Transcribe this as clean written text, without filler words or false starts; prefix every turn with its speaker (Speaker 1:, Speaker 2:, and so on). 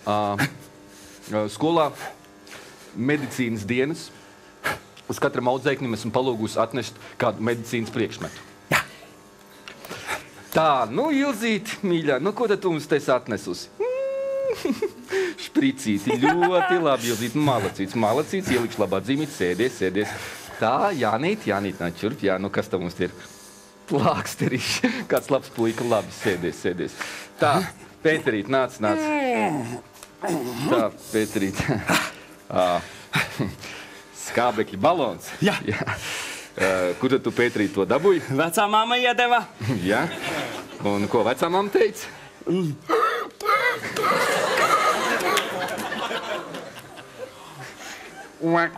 Speaker 1: Skolā medicīnas dienas. Uz katram audzēknim esmu palūgusi atnest kādu medicīnas priekšmetu.
Speaker 2: Jā.
Speaker 1: Tā, nu, Ilzīte, mīļā, nu, ko tad tu mums tes atnesusi? Špricīti, ļoti labi, Ilzīte, malacīts, ielikšu labā dzīmīt, sēdies. Tā, Jānīt, nāc čurp, jā, nu, kas tam mums ir? Plāksterīši, kāds labs puika, labi, sēdies. Tā, Pēterīt, nāc. Tā, Pēterīt. Skābekļa balons.
Speaker 2: Jā.
Speaker 1: Kur tad tu, Pēterīt, to dabūji?
Speaker 2: Vecā māma iedeva.
Speaker 1: Jā. Un ko vecā māma teica? Vak.